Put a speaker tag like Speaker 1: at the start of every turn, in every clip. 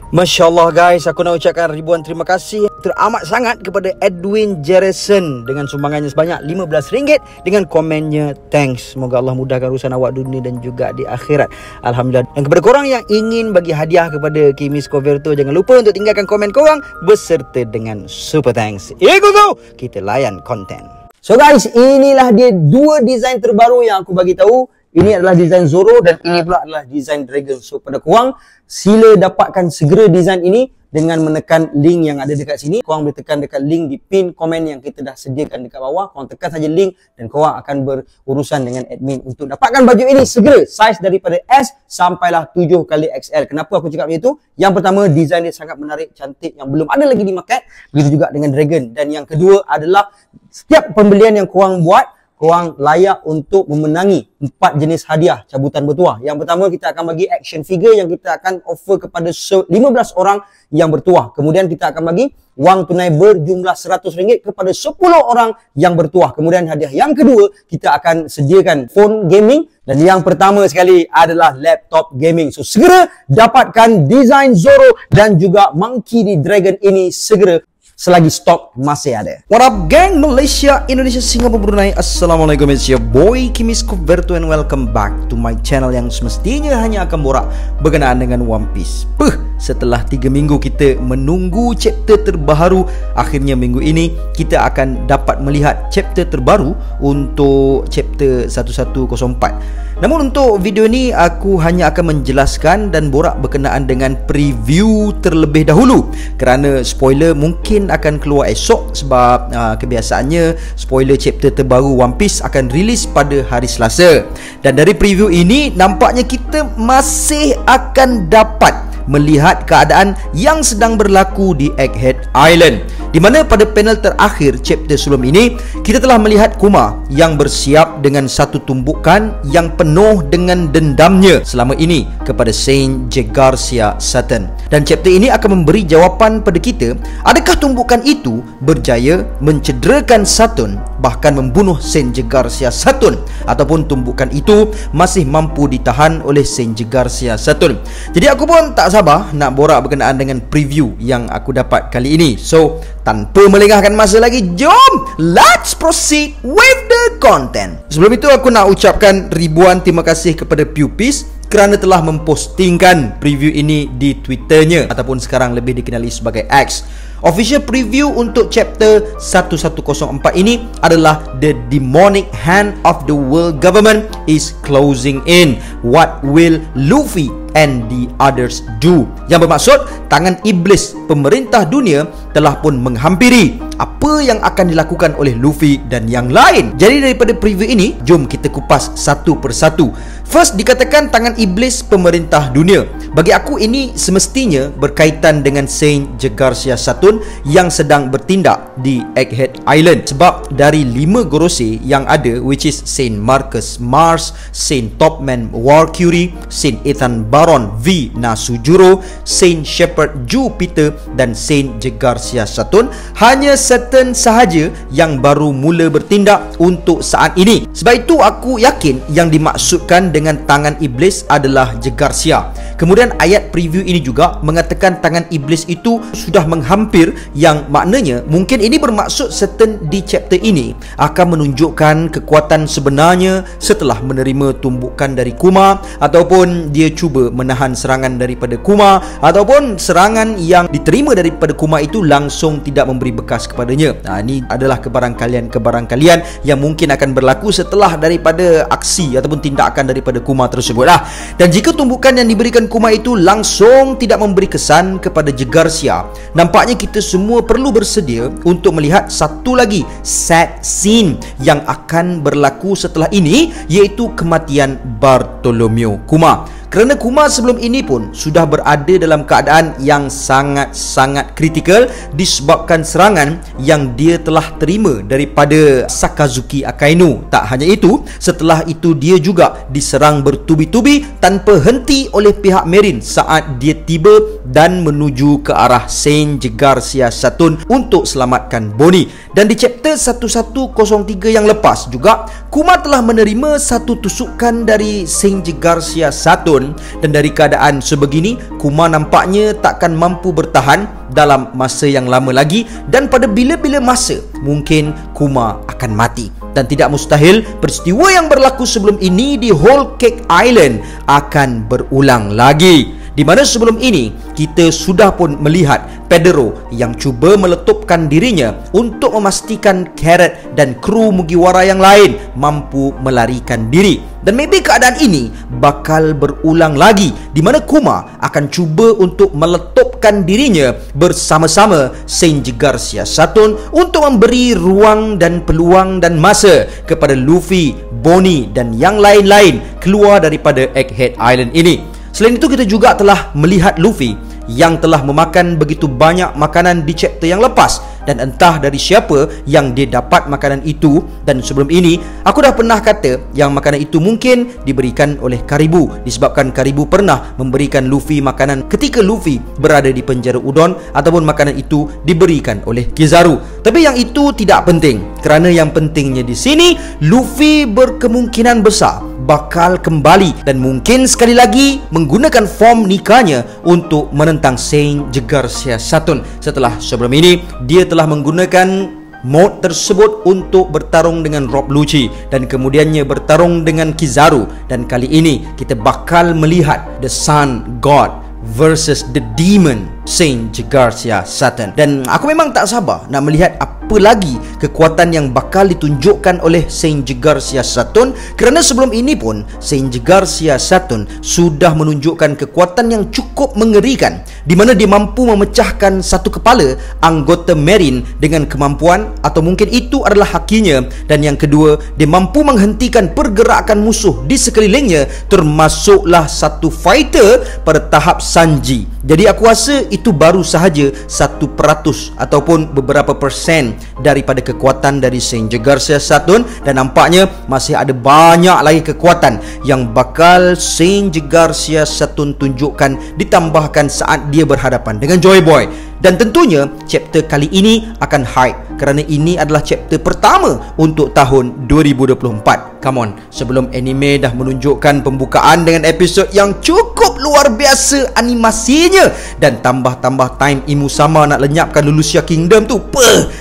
Speaker 1: Masya Allah guys, aku nak ucapkan ribuan terima kasih teramat sangat kepada Edwin Jerison dengan sumbangannya sebanyak RM15 dengan komennya thanks. Semoga Allah mudahkan urusan awak dunia dan juga di akhirat. Alhamdulillah. Dan kepada korang yang ingin bagi hadiah kepada Kimis Coverto, jangan lupa untuk tinggalkan komen korang beserta dengan super thanks. Ikut kita layan konten. So guys, inilah dia dua desain terbaru yang aku bagi tahu. Ini adalah desain Zoro dan ini pula adalah desain Dragon. So pada korang, sila dapatkan segera desain ini dengan menekan link yang ada dekat sini. Korang boleh tekan dekat link di pin komen yang kita dah sediakan dekat bawah. Korang tekan saja link dan korang akan berurusan dengan admin untuk dapatkan baju ini segera. Saiz daripada S sampailah 7XL. Kenapa aku cakap macam itu? Yang pertama, desain dia sangat menarik, cantik, yang belum ada lagi di market. Begitu juga dengan Dragon. Dan yang kedua adalah setiap pembelian yang korang buat, korang layak untuk memenangi 4 jenis hadiah cabutan bertuah. Yang pertama, kita akan bagi action figure yang kita akan offer kepada 15 orang yang bertuah. Kemudian kita akan bagi wang tunai berjumlah RM100 kepada 10 orang yang bertuah. Kemudian hadiah yang kedua, kita akan sediakan phone gaming. Dan yang pertama sekali adalah laptop gaming. So segera dapatkan desain Zoro dan juga Monkey D. Dragon ini segera selagi stok masih ada. What up gang, Malaysia, Indonesia, Singapura, Brunei. Assalamualaikum, it's your boy Kimis Coverto and welcome back to my channel yang semestinya hanya akan borak berkenaan dengan One Piece. Setelah 3 minggu kita menunggu chapter terbaru, akhirnya minggu ini kita akan dapat melihat chapter terbaru untuk chapter 1104. Namun untuk video ini aku hanya akan menjelaskan dan borak berkenaan dengan preview terlebih dahulu, kerana spoiler mungkin akan keluar esok sebab kebiasaannya spoiler chapter terbaru One Piece akan rilis pada hari Selasa. Dan dari preview ini nampaknya kita masih akan dapat melihat keadaan yang sedang berlaku di Egghead Island, di mana pada panel terakhir chapter sebelum ini kita telah melihat Kuma yang bersiap dengan satu tumbukan yang penuh dengan dendamnya selama ini kepada Saint Jagarsya Satan. Dan chapter ini akan memberi jawapan pada kita, adakah tumbukan itu berjaya mencederakan Saturn, bahkan membunuh Saint Jagarsya Saturn, ataupun tumbukan itu masih mampu ditahan oleh Saint Jagarsya Saturn. Jadi aku pun tak sabar nak borak berkenaan dengan preview yang aku dapat kali ini. So tanpa melengahkan masa lagi, jom let's proceed with the content. Sebelum itu aku nak ucapkan ribuan terima kasih kepada Pewpiece kerana telah mempostingkan preview ini di Twitternya, ataupun sekarang lebih dikenali sebagai X. Official preview untuk chapter 1104 ini adalah The demonic hand of the world government is closing in. What will Luffy and the others do? Yang bermaksud tangan iblis pemerintah dunia telah pun menghampiri. Apa yang akan dilakukan oleh Luffy dan yang lain? Jadi daripada preview ini, jom kita kupas satu persatu. First, dikatakan tangan iblis pemerintah dunia. Bagi aku ini semestinya berkaitan dengan Saint Jagarsya Saturn yang sedang bertindak di Egghead Island. Sebab dari 5 Gorosei yang ada, which is Saint Marcus Mars, Saint Topman Warcury, Saint Ethan Baron V Nasujuro, Saint Shepherd Jupiter dan Saint Jagarsya Saturn, hanya Saturn sahaja yang baru mula bertindak untuk saat ini. Sebab itu aku yakin yang dimaksudkan dengan tangan iblis adalah Jagarsya. Kemudian ayat preview ini juga mengatakan tangan iblis itu sudah menghampir, yang maknanya mungkin ini bermaksud Saturn di chapter ini akan menunjukkan kekuatan sebenarnya setelah menerima tumbukan dari Kuma, ataupun dia cuba menahan serangan daripada Kuma, ataupun serangan yang diterima daripada Kuma itu langsung tidak memberi bekas kepadanya. Ini adalah kebarangkalian yang mungkin akan berlaku setelah daripada aksi ataupun tindakan daripada Kuma tersebutlah. Dan jika tumbukan yang diberikan Kuma itu langsung tidak memberi kesan kepada Jagarsya, nampaknya kita semua perlu bersedia untuk melihat satu lagi sad scene yang akan berlaku setelah ini, iaitu kematian Bartholomew Kuma. Kerana Kuma sebelum ini pun sudah berada dalam keadaan yang sangat-sangat kritikal disebabkan serangan yang dia telah terima daripada Sakazuki Akainu. Tak hanya itu, setelah itu dia juga diserang bertubi-tubi tanpa henti oleh pihak Marine saat dia tiba dan menuju ke arah Saint Jagarsya Saturn untuk selamatkan Bonnie. Dan di chapter 1103 yang lepas juga, Kuma telah menerima satu tusukan dari Saint Jagarsya Saturn.
Speaker 2: turun, dan dari keadaan sebegini Kuma nampaknya takkan mampu bertahan dalam masa yang lama lagi, dan pada bila-bila masa mungkin Kuma akan mati. Dan tidak mustahil peristiwa yang berlaku sebelum ini di Whole Cake Island akan berulang lagi, di mana sebelum ini kita sudah pun melihat Pedro yang cuba meletupkan dirinya untuk memastikan Carrot dan kru Mugiwara yang lain mampu melarikan diri. Dan maybe keadaan ini bakal berulang lagi, di mana Kuma akan cuba untuk meletupkan dirinya bersama-sama Shinji Garcia Saturn untuk memberi ruang dan peluang dan masa kepada Luffy, Bonnie dan yang lain-lain keluar daripada Egghead Island ini. Selain itu, kita juga telah melihat Luffy yang telah memakan begitu banyak makanan di chapter yang lepas, dan entah dari siapa yang dia dapat makanan itu. Dan sebelum ini aku dah pernah kata yang makanan itu mungkin diberikan oleh Karibu, disebabkan Karibu pernah memberikan Luffy makanan ketika Luffy berada di penjara udon, ataupun makanan itu diberikan oleh Kizaru. Tapi yang itu tidak penting, kerana yang pentingnya di sini Luffy berkemungkinan besar bakal kembali dan mungkin sekali lagi menggunakan form nikahnya untuk menentang Shinji Garcia Saturn. Setelah sebelum ini dia telah menggunakan mod tersebut untuk bertarung dengan Rob Lucci dan kemudiannya bertarung dengan Kizaru, dan kali ini kita bakal melihat The Sun God versus the Demon Shinji Garcia Saturn. Dan aku memang tak sabar nak melihat apa lagi kekuatan yang bakal ditunjukkan oleh Shinji Garcia Saturn, kerana sebelum ini pun Shinji Garcia Saturn sudah menunjukkan kekuatan yang cukup mengerikan, di mana dia mampu memecahkan satu kepala anggota Marine dengan kemampuan, atau mungkin itu adalah hakinya, dan yang kedua dia mampu menghentikan pergerakan musuh di sekelilingnya, termasuklah satu fighter pada tahap Sanji. Jadi aku rasa itu baru sahaja 1% ataupun beberapa persen daripada kekuatan dari Shinji Garcia Saturn, dan nampaknya masih ada banyak lagi kekuatan yang bakal Shinji Garcia Saturn tunjukkan, ditambahkan saat dia berhadapan dengan Joy Boy. Dan tentunya chapter kali ini akan hype, kerana ini adalah chapter pertama untuk tahun 2024. Come on, sebelum anime dah menunjukkan pembukaan dengan episod yang cukup luar biasa animasinya, dan tambah-tambah time Imusama nak lenyapkan Lulusia Kingdom tu,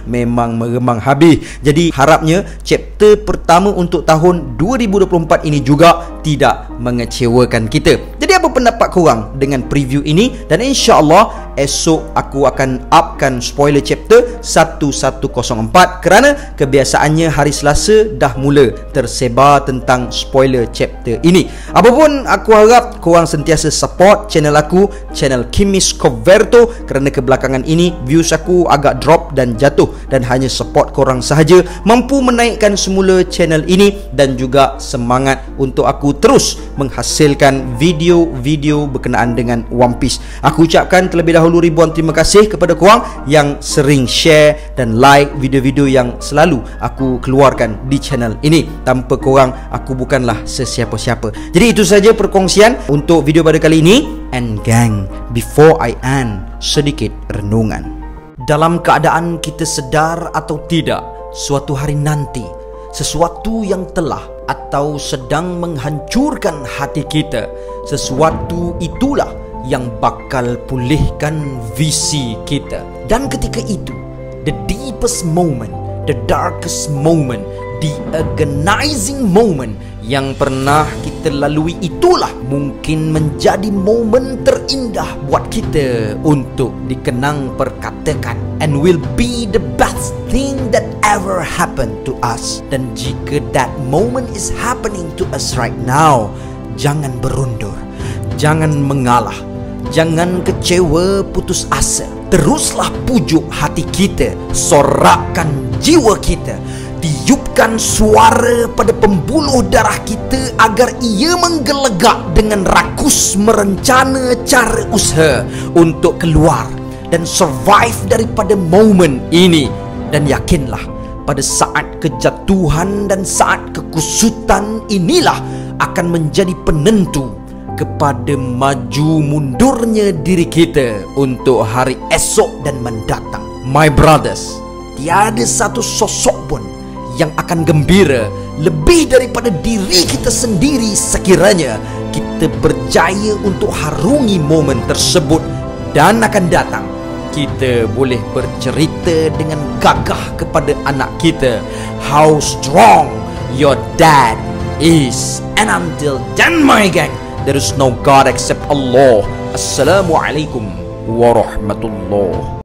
Speaker 2: memang meremang habis. Jadi harapnya chapter pertama untuk tahun 2024 ini juga tidak mengecewakan kita. Jadi apa pendapat korang dengan preview ini? Dan insya-Allah esok aku akan upkan spoiler chapter 1104, kerana kebiasaannya hari Selasa dah mula tersebar tentang spoiler chapter ini. Apapun, aku harap korang sentiasa support channel aku, channel Kimis Coverto, kerana kebelakangan ini views aku agak drop dan jatuh, dan hanya support korang sahaja mampu menaikkan semula channel ini dan juga semangat untuk aku terus menghasilkan video-video berkenaan dengan One Piece. Aku ucapkan terlebih dahulu ribuan terima kasih kepada korang yang sering share dan like video-video yang selalu aku keluarkan di channel ini. Tanpa korang aku bukanlah sesiapa-siapa. Jadi itu saja perkongsian untuk video pada kali ini. And gang, before I end, sedikit renungan. Dalam keadaan kita sedar atau tidak, suatu hari nanti sesuatu yang telah atau sedang menghancurkan hati kita, sesuatu itulah yang bakal pulihkan visi kita. Dan ketika itu, the deepest moment, the darkest moment, the agonizing moment yang pernah kita lalui, itulah mungkin menjadi momen terindah buat kita untuk dikenang perkatakan, and will be the best thing that ever happened to us. Dan jika that moment is happening to us right now, jangan berundur, jangan mengalah, jangan kecewa putus asa. Teruslah pujuk hati kita, sorakkan jiwa kita, tiupkan suara pada pembuluh darah kita agar ia menggelegak dengan rakus merencana cara usaha untuk keluar dan survive daripada momen ini. Dan yakinlah, pada saat kejatuhan dan saat kekusutan inilah akan menjadi penentu kepada maju mundurnya diri kita untuk hari esok dan mendatang. My brothers, tiada satu sosok pun yang akan gembira lebih daripada diri kita sendiri sekiranya kita kita berjaya untuk harungi momen tersebut, dan akan datang kita boleh bercerita dengan gagah kepada anak kita how strong your dad is. And until then, my gang, there is no God except Allah. Assalamualaikum warahmatullahi